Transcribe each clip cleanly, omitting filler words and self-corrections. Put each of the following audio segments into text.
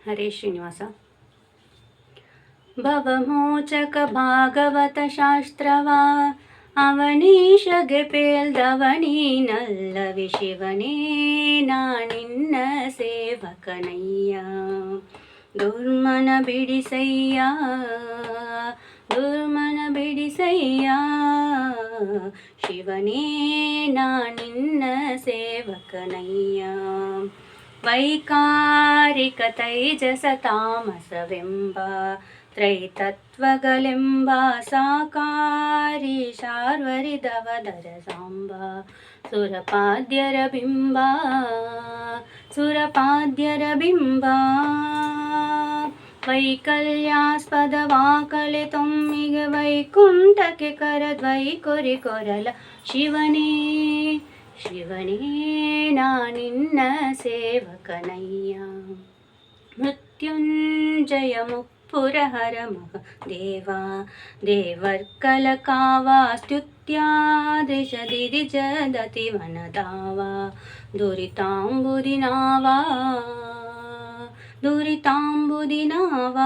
ಹರೇ ಶ್ರೀನಿವಾಸ. ಭವಮೋಚಕ ಭಾಗವತ ಶಾಸ್ತ್ರವ ಅವನೀಶಗೆ ಪೇಲ್ದವನೀನಲ್ಲವಿ ಶಿವನೇ, ನಾನಿನ್ನ ಸೇವಕನಯ್ಯ. ದುರ್ಮನ ಬಿಡಿಸಯ್ಯ, ದುರ್ಮನ ಬಿಡಿಸಯ್ಯ, ಶಿವನೇ ನಾನಿನ್ನ ಸೇವಕನಯ್ಯ. ವೈಕಾರಿಕ ತೈಜಸ ತಾಮಸವೆಂಬ ತ್ರೈತತ್ವಗಳೆಂಬ ಸಾಕಾರಿ ಶಾರ್ವರಿದವದರ ಸಾಂಬ ಸುರಪಾದ್ಯರ ಬಿಂಬ, ಸುರಪಾದ್ಯರ ಬಿಂಬ. ವೈಕಲ್ಯಾಸ್ಪದವಾಕಲೆ ತೊಮ್ಮಿಗೆ ವೈಕುಂಠಕ್ಕೆ ಕರದ್ವೈ ಕೊರಿ ಕೊರಲ ಶಿವನೇ, ಶಿವನೇ ನಾನಿನ್ನ ಸೇವಕನಯ್ಯ. ಮೃತ್ಯುಂಜಯ ಮುಪ್ಪುರಹರ ಮಗ ದೇವ, ದೇವರ್ಕಲ ಕಾವ ಸ್ತುತ್ಯಾದೃಶದಿರಿಜದತಿವನದಾವ, ದುರಿತಾಂಬುದಿನಾವ, ದುರಿತಾಂಬುದಿನಾವ.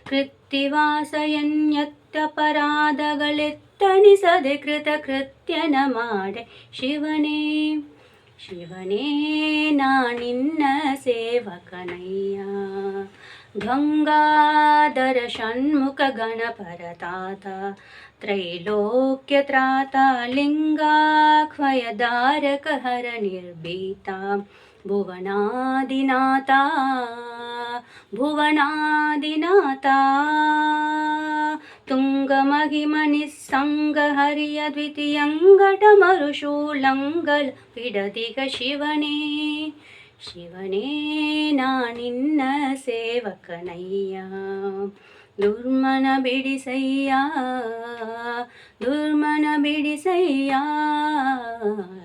ಕೃತ್ತಿವಾಸಯನ್ಯತ್ತಪರಾಧಗಳೆತ್ತನಿಸದೆ ಕೃತ ಕೃತ್ಯನ ಮಾಡೆ ಶಿವನೇ, ಶಿವನೇ ನಾನಿನ್ನ ಸೇವಕನಯ್ಯ. ಗಂಗಾಧರ ಷಣ್ಮುಖ ಗಣಪರತಾತ ತ್ರೈಲೋಕ್ಯ ತ್ರಾತ ಲಿಂಗಾಕ್ಷಯಧಾರಕ ಹರ ನಿರ್ಭೀತ ಭುವನಾದಿನಾಥ, ಭುವನಾದಿನಾಥ. ತುಂಗ ಮಹಿಮ ನಿಸ್ಸಂಗ ಹರಿಯ ದ್ವಿತೀಯಂಗಟ ಮರುಶೂಲಂಗಲ ಬಿಡದಿಗ ಶಿವನೇ, ಶಿವನೇ ನಾನಿನ್ನ ಸೇವಕನಯ್ಯ. ದುರ್ಮನ ಬಿಡಿಸಯ್ಯ, ದುರ್ಮನ ಬಿಡಿಸಯ್ಯ,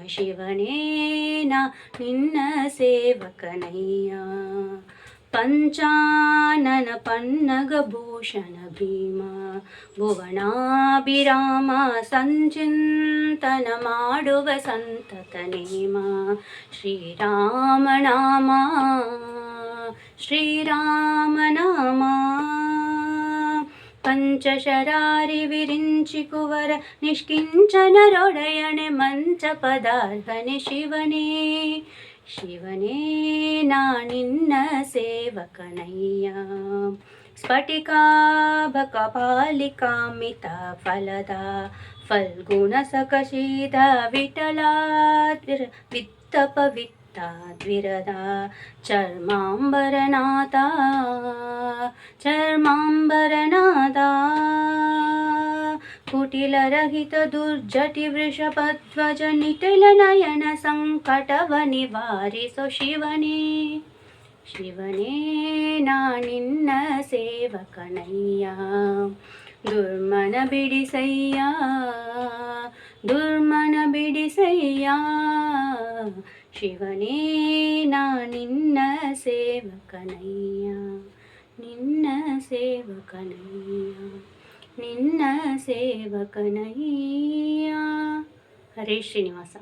ಶಿವನೇ ನಿನ್ನ ಸೇವಕನಯ್ಯ. ಪಂಚಾನನ ಪನ್ನಗ ಭೂಷಣ ಭೀಮ ಭುವನಾಭಿರಾಮ ಸಂಚಿಂತನ ಮಾಡುವ ಸಂತತ ನೇಮ ಶ್ರೀರಾಮನಾಮ, ಶ್ರೀರಾಮನಾಮ. ಪಂಚಶರಾರಿ ವಿರಿಂಚಿ ಕುವರ ನಿಷ್ಕಿಂಚನರೊಡೆಯಣೆ ಮಂಚ ಪದಾರ್ಹನೆ ಶಿವನೇ, ಶಿವನೇ ನಾನಿನ್ನ ಸೇವಕನಯ್ಯ. ಸ್ಫಟಿಕಾಭಕ ಪಾಲಿಕಾಮಿತ ಫಲದ ಫಲ್ಗುಣ ಸಕಶೀದ ವಿಠಲ ವಿತ್ತಪ ವಿತ್ತದ್ವಿರದ ಚರ್ಮಾಂಬರನಾಥ, ಚರ್ಮಾಂಬರನಾಥ. ಕುಟಿಲರಹಿತ ದುರ್ಜಟಿ ವೃಷಭಧ್ವಜ ನಿಟಿಲ ನಯನ ಸಂಕಟವ ನಿವಾರಿಸೋ ಶಿವನೇ, ಶಿವನೇ ನಾನಿನ್ನ ಸೇವಕನಯ್ಯ. ದುರ್ಮನ ಬಿಡಿಸಯ್ಯ, ದುರ್ಮನ ಬಿಡಿಸಯ್ಯ, ಶಿವನೇ ನಾನಿನ್ನ ಸೇವಕನಯ್ಯ, ನಿನ್ನ ಸೇವಕನಯ್ಯ, ನಿನ್ನ ಸೇವಕನಯ್ಯ. ಹರೇ ಶ್ರೀನಿವಾಸ.